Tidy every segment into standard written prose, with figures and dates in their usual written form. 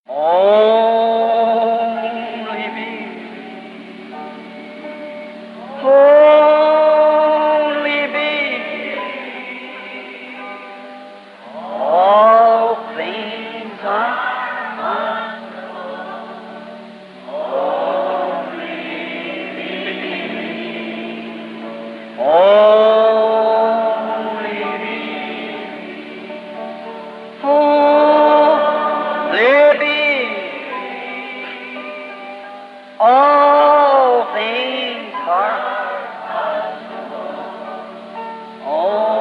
Only be, only be, all things are only be, all things are only.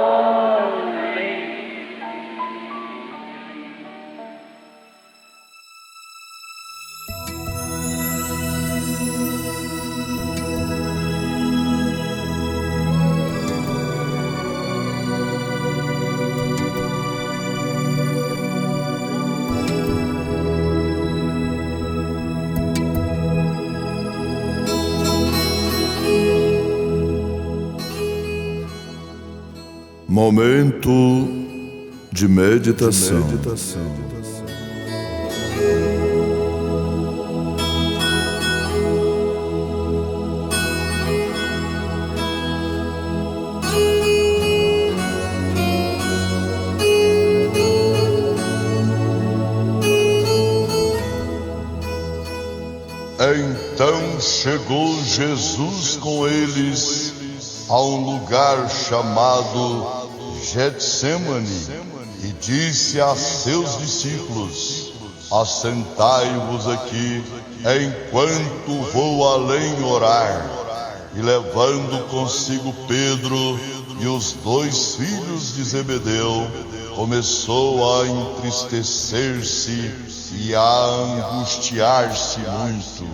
Momento de meditação. Então chegou Jesus com eles a um lugar chamado Getsêmani e disse a seus discípulos: assentai-vos aqui enquanto vou além orar. E levando consigo Pedro e os 2 filhos de Zebedeu, começou a entristecer-se e a angustiar-se muito.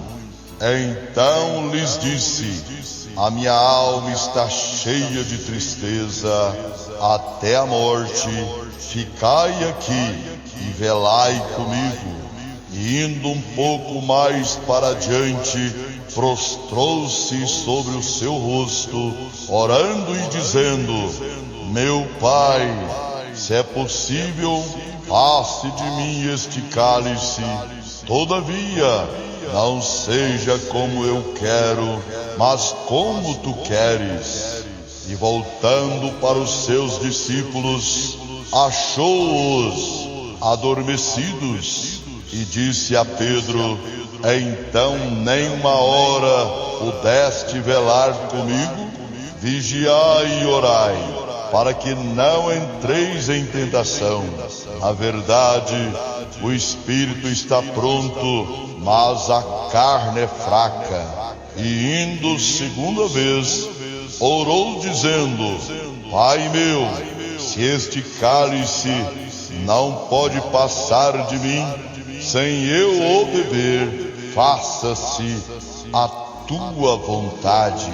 Então lhes disse: a minha alma está cheia de tristeza até a morte. Ficai aqui e velai comigo. E indo um pouco mais para adiante, prostrou-se sobre o seu rosto, orando e dizendo: meu Pai, se é possível, passe de mim este cálice. Todavia, não seja como eu quero, mas como tu queres. E voltando para os seus discípulos, achou-os adormecidos e disse a Pedro: então nem uma hora pudeste velar comigo? Vigiai e orai, para que não entreis em tentação. Na verdade, o espírito está pronto, mas a carne é fraca. E indo segunda vez, orou dizendo: Pai meu, se este cálice não pode passar de mim sem eu o beber, faça-se a tua vontade.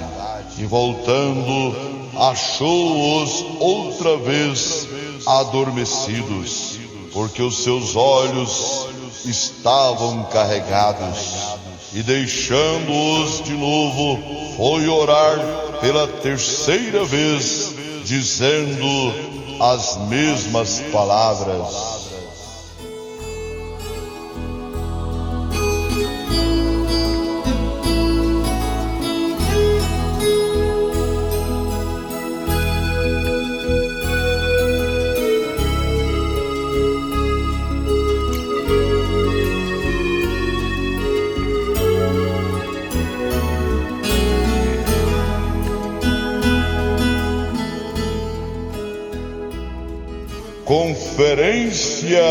E voltando, achou-os outra vez adormecidos, porque os seus olhos estavam carregados. E deixando-os de novo, foi orar pela terceira vez, dizendo as mesmas palavras. Conferência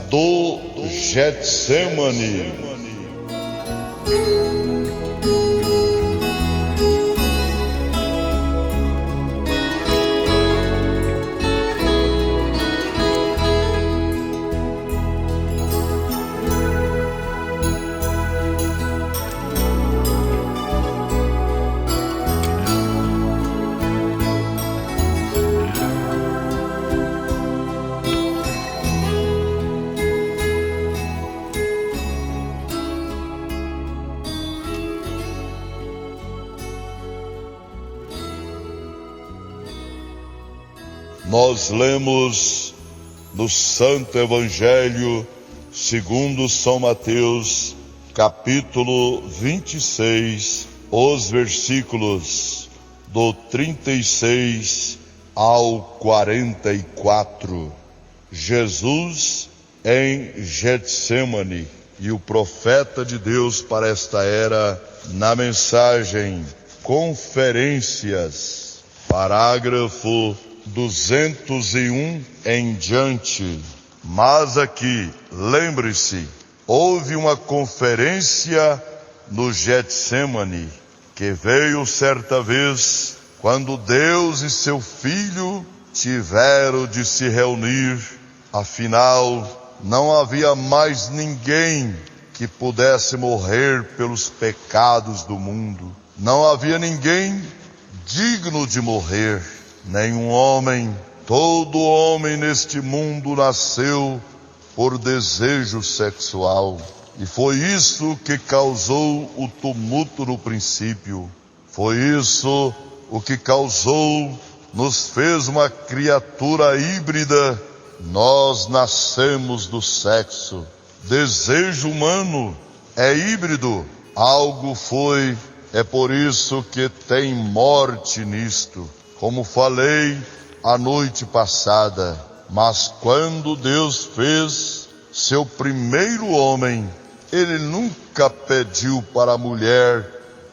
do Getsêmani. Nós lemos no Santo Evangelho segundo São Mateus, capítulo 26, os versículos do 36 ao 44. Jesus em Getsêmani, e o profeta de Deus para esta era, na mensagem Conferências, parágrafo 201 em diante. Mas aqui, lembre-se, houve uma conferência no Getsêmani, que veio certa vez, quando Deus e seu Filho tiveram de se reunir. Afinal, não havia mais ninguém que pudesse morrer pelos pecados do mundo. Não havia ninguém digno de morrer, nenhum homem. Todo homem neste mundo nasceu por desejo sexual. E foi isso que causou o tumulto no princípio. Foi isso o que causou, nos fez uma criatura híbrida. Nós nascemos do sexo. Desejo humano é híbrido. Algo foi, é por isso que tem morte nisto. Como falei a noite passada, mas quando Deus fez seu primeiro homem, Ele nunca pediu para a mulher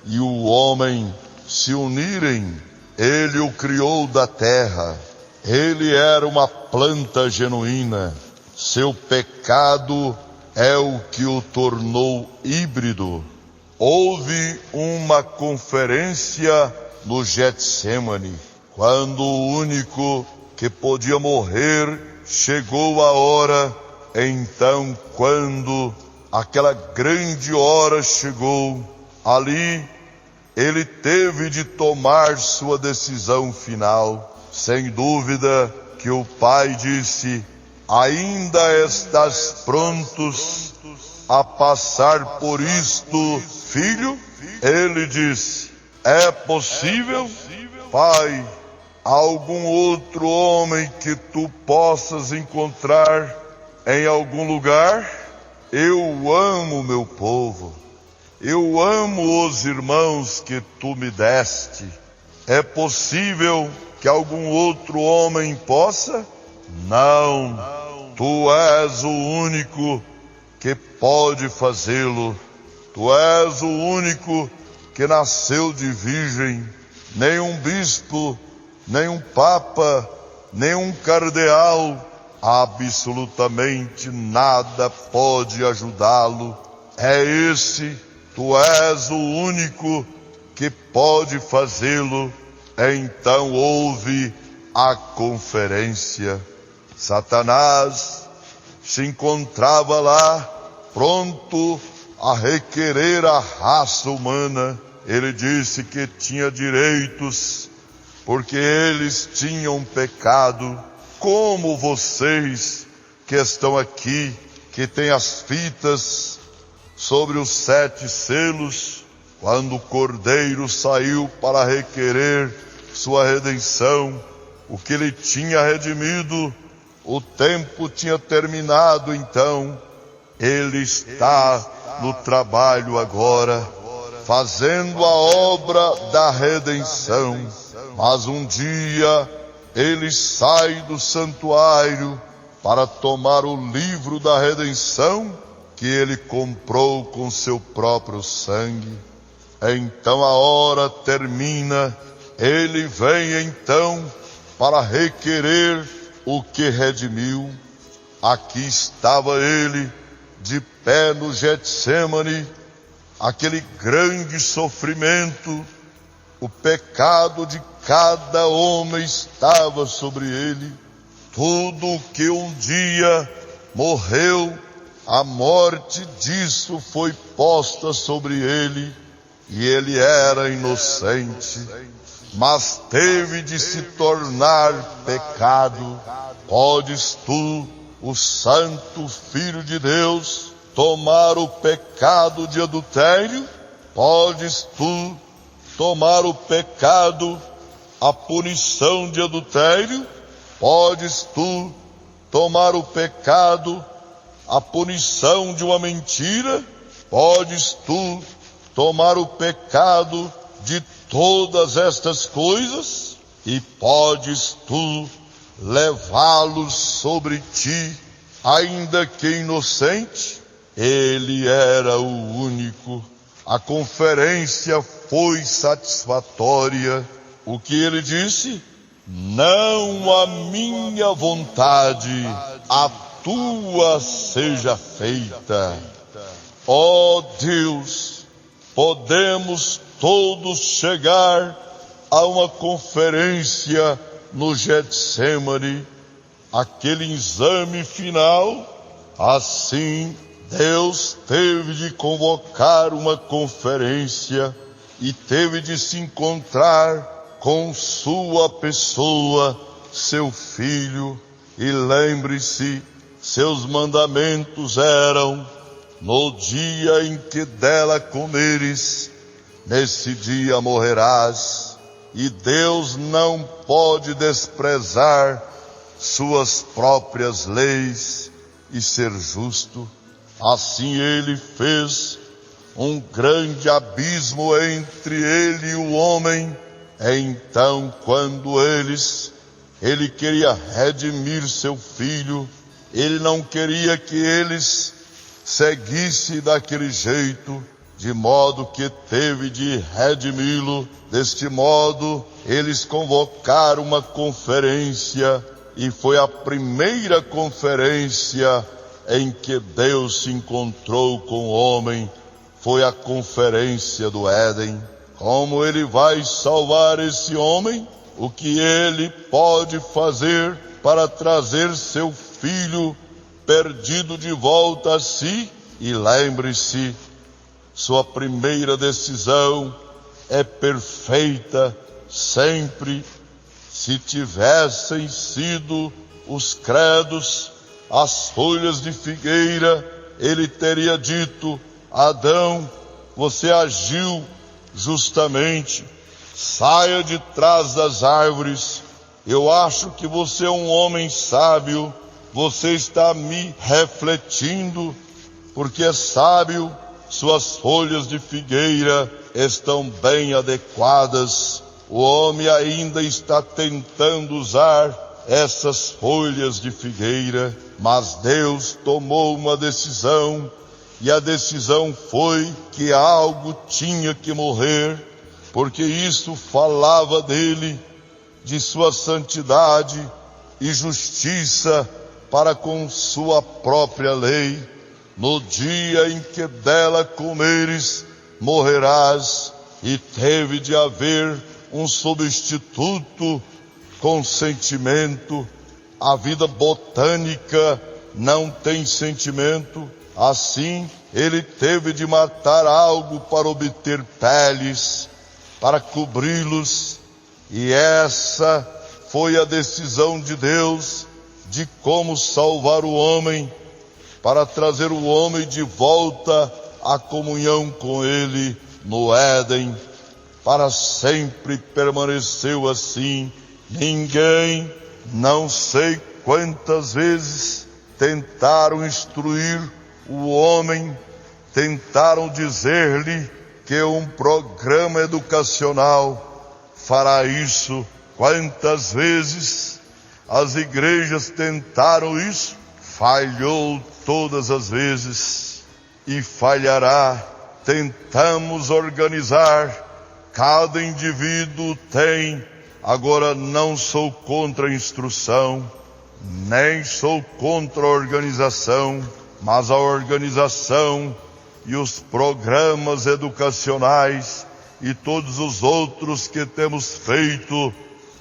e o homem se unirem. Ele o criou da terra. Ele era uma planta genuína. Seu pecado é o que o tornou híbrido. Houve uma conferência no Getsêmani, quando o único que podia morrer chegou a hora. Então, quando aquela grande hora chegou, ali ele teve de tomar sua decisão final. Sem dúvida que o pai disse: ainda estás prontos a passar por isto, filho? Ele disse: é possível, pai, algum outro homem que tu possas encontrar em algum lugar? Eu amo meu povo, eu amo os irmãos que tu me deste. É possível que algum outro homem possa? Não, tu és o único que pode fazê-lo. Tu és o único que nasceu de virgem. Nenhum bispo, nenhum papa, nenhum cardeal, absolutamente nada pode ajudá-lo. É esse, tu és o único que pode fazê-lo. Então houve a conferência. Satanás se encontrava lá, pronto a requerer a raça humana. Ele disse que tinha direitos, porque eles tinham pecado. Como vocês que estão aqui, que têm as fitas sobre os 7 selos, quando o Cordeiro saiu para requerer sua redenção, o que ele tinha redimido, o tempo tinha terminado. Então ele está no trabalho agora, fazendo a obra da redenção. Mas um dia ele sai do santuário para tomar o livro da redenção que ele comprou com seu próprio sangue. Então a hora termina, ele vem então para requerer o que redimiu. Aqui estava ele, de pé no Getsêmani, aquele grande sofrimento, o pecado de cada homem estava sobre ele. Tudo o que um dia morreu, a morte disso foi posta sobre ele, e ele era inocente, mas teve de se tornar pecado. Podes tu, o Santo Filho de Deus, tomar o pecado de adultério? Podes tu tomar o pecado, a punição de adultério? Podes tu tomar o pecado, a punição de uma mentira? Podes tu tomar o pecado de todas estas coisas? E podes tu levá-los sobre ti, ainda que inocente? Ele era o único. A conferência foi satisfatória. O que ele disse? Não a minha vontade, a tua seja feita. Ó Deus, podemos todos chegar a uma conferência no Getsemane, aquele exame final. Assim, Deus teve de convocar uma conferência e teve de se encontrar com sua pessoa, seu filho. E lembre-se, seus mandamentos eram: no dia em que dela comeres, nesse dia morrerás. E Deus não pode desprezar suas próprias leis e ser justo. Assim ele fez um grande abismo entre ele e o homem. Então, quando ele queria redimir seu filho, ele não queria que eles seguissem daquele jeito, de modo que teve de redimi-lo. Deste modo, eles convocaram uma conferência, e foi a primeira conferência em que Deus se encontrou com o homem. Foi a conferência do Éden. Como ele vai salvar esse homem? O que ele pode fazer para trazer seu filho perdido de volta a si? E lembre-se, sua primeira decisão é perfeita sempre. Se tivessem sido os credos, as folhas de figueira, ele teria dito: Adão, você agiu justamente, saia de trás das árvores. Eu acho que você é um homem sábio, você está me refletindo, porque é sábio. Suas folhas de figueira estão bem adequadas. O homem ainda está tentando usar essas folhas de figueira, mas Deus tomou uma decisão, e a decisão foi que algo tinha que morrer, porque isso falava dele, de sua santidade e justiça para com sua própria lei. No dia em que dela comeres, morrerás. E teve de haver um substituto com sentimento. A vida botânica não tem sentimento. Assim, ele teve de matar algo para obter peles, para cobri-los. E essa foi a decisão de Deus de como salvar o homem, para trazer o homem de volta à comunhão com ele no Éden. Para sempre permaneceu assim. Ninguém, não sei quantas vezes, tentaram instruir o homem, tentaram dizer-lhe que um programa educacional fará isso. Quantas vezes as igrejas tentaram isso? Falhou todas as vezes e falhará. Tentamos organizar, cada indivíduo tem. Agora, não sou contra a instrução, nem sou contra a organização, mas a organização e os programas educacionais e todos os outros que temos feito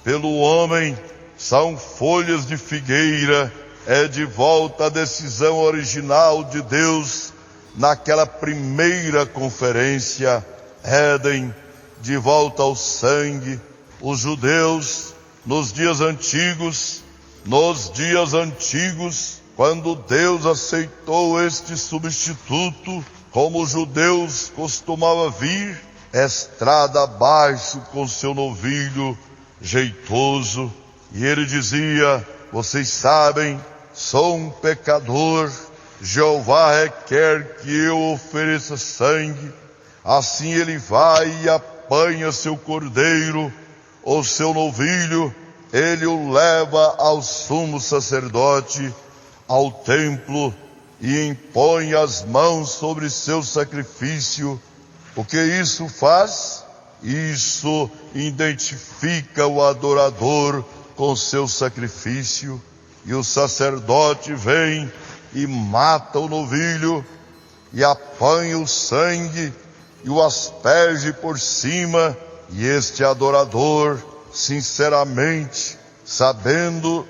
pelo homem são folhas de figueira. É de volta à decisão original de Deus naquela primeira conferência, Éden, de volta ao sangue. Os judeus, nos dias antigos, quando Deus aceitou este substituto, como os judeus costumavam vir, estrada abaixo com seu novilho jeitoso, e ele dizia: vocês sabem, sou um pecador, Jeová requer que eu ofereça sangue. Assim ele vai e apanha seu cordeiro ou seu novilho, ele o leva ao sumo sacerdote, ao templo, e impõe as mãos sobre seu sacrifício. O que isso faz? Isso identifica o adorador com seu sacrifício. E o sacerdote vem e mata o novilho, e apanha o sangue, e o asperge por cima, e este adorador, sinceramente, sabendo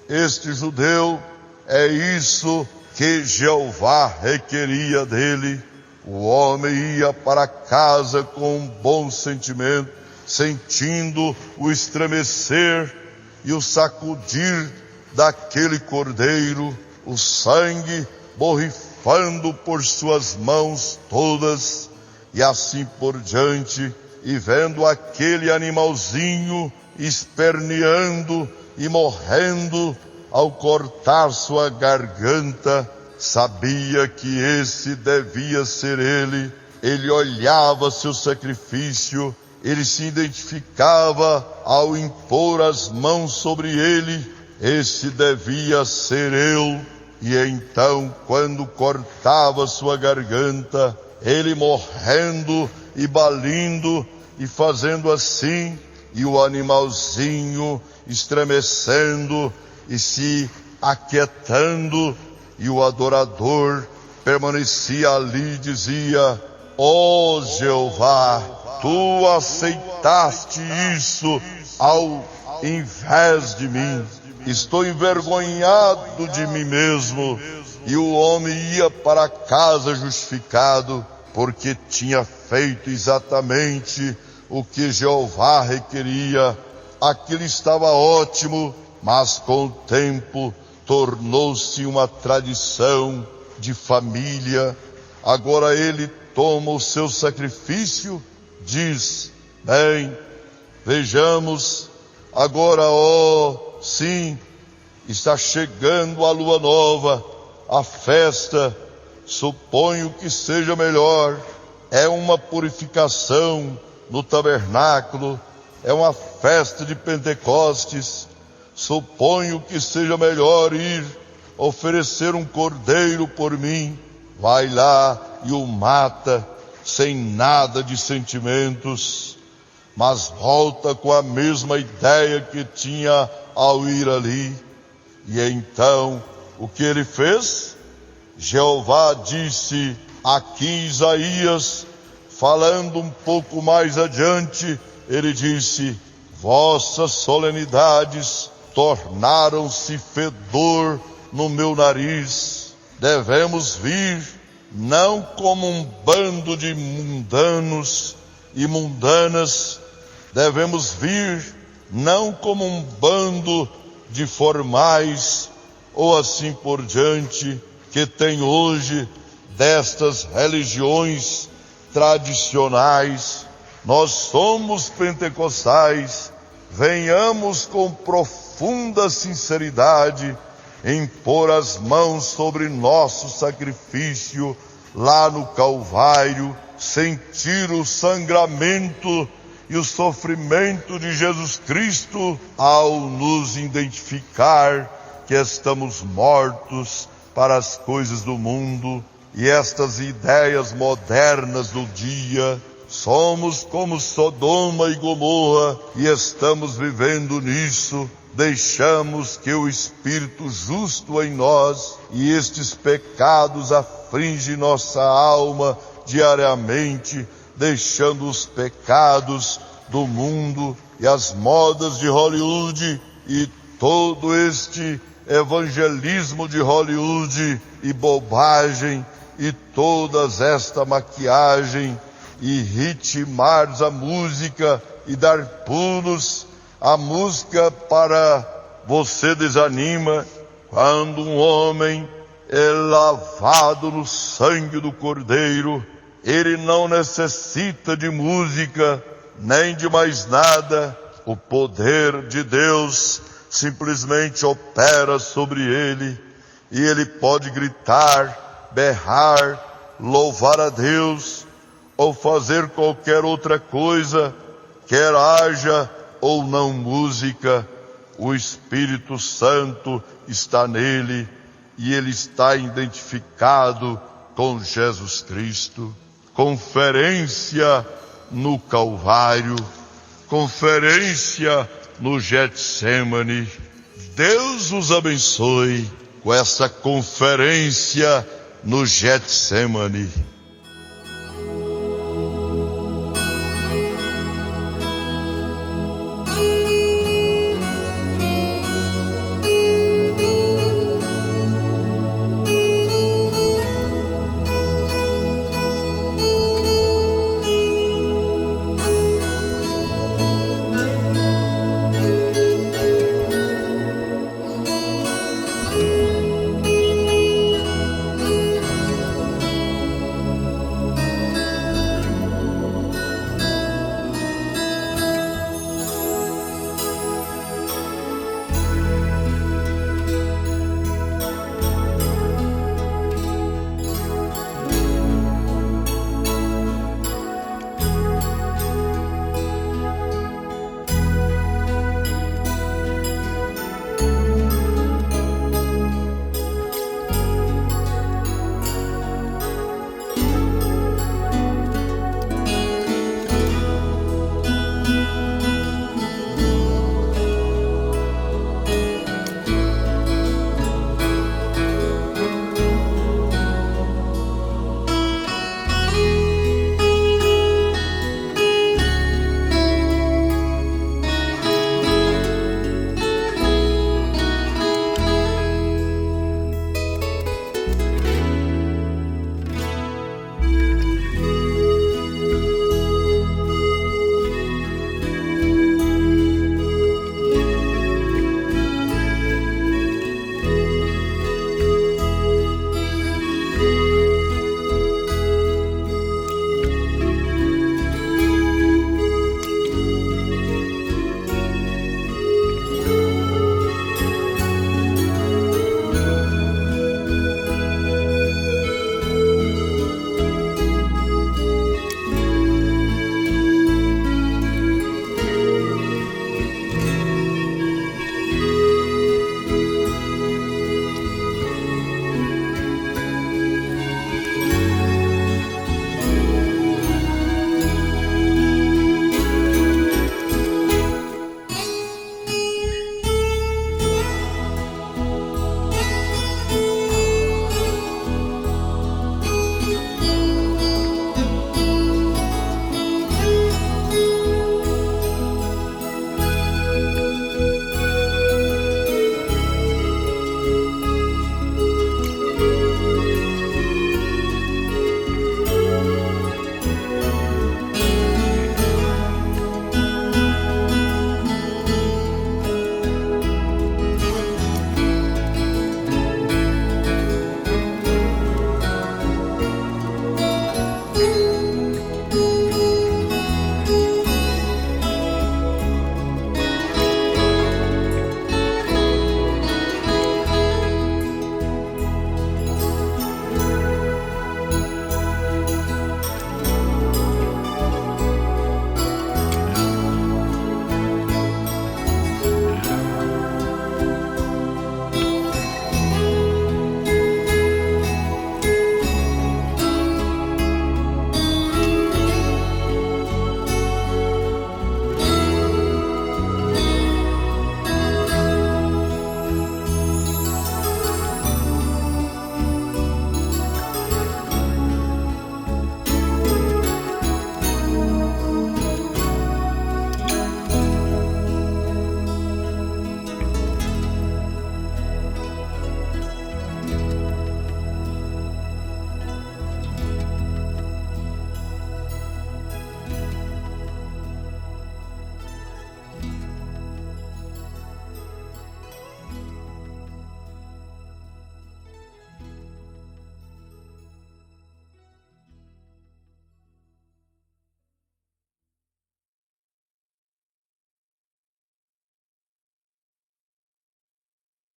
este judeu, é isso que Jeová requeria dele. O homem ia para casa com um bom sentimento, sentindo o estremecer e o sacudir daquele cordeiro, o sangue borrifando por suas mãos todas, e assim por diante, e vendo aquele animalzinho esperneando e morrendo ao cortar sua garganta, sabia que esse devia ser ele. Ele olhava seu sacrifício, ele se identificava ao impor as mãos sobre ele, esse devia ser eu. E então, quando cortava sua garganta, ele morrendo e balindo e fazendo assim, e o animalzinho estremecendo e se aquietando, e o adorador permanecia ali e dizia: ó Jeová, tu aceitaste isso ao invés de mim. Estou envergonhado de mim mesmo. E o homem ia para casa justificado, porque tinha feito exatamente o que Jeová requeria. Aquilo estava ótimo, mas com o tempo tornou-se uma tradição de família. Agora ele toma o seu sacrifício, diz: bem, vejamos, agora, sim, está chegando a lua nova, a festa, suponho que seja melhor, é uma purificação no tabernáculo, é uma festa de Pentecostes, suponho que seja melhor ir oferecer um cordeiro por mim. Vai lá e o mata, sem nada de sentimentos, mas volta com a mesma ideia que tinha ao ir ali. E então, o que ele fez? Jeová disse aqui em Isaías, falando um pouco mais adiante, ele disse: vossas solenidades tornaram-se fedor no meu nariz. Devemos vir não como um bando de mundanos e mundanas, devemos vir não como um bando de formais ou assim por diante, que tem hoje destas religiões tradicionais. Nós somos pentecostais, venhamos com profunda sinceridade impor as mãos sobre nosso sacrifício lá no Calvário, sentir o sangramento e o sofrimento de Jesus Cristo ao nos identificar que estamos mortos para as coisas do mundo e estas ideias modernas do dia. Somos como Sodoma e Gomorra e estamos vivendo nisso. Deixamos que o Espírito justo em nós e estes pecados afligem nossa alma diariamente, deixando os pecados do mundo e as modas de Hollywood e todo este evangelismo de Hollywood e bobagem e todas esta maquiagem e ritmar a música e dar pulos. A música para você desanima quando um homem é lavado no sangue do Cordeiro. Ele não necessita de música, nem de mais nada. O poder de Deus simplesmente opera sobre ele. e ele pode gritar, berrar, louvar a Deus, ou fazer qualquer outra coisa, quer haja ou não música, o Espírito Santo está nele e ele está identificado com Jesus Cristo. Conferência no Calvário, conferência no Getsemane. Deus os abençoe com essa conferência no Getsemane.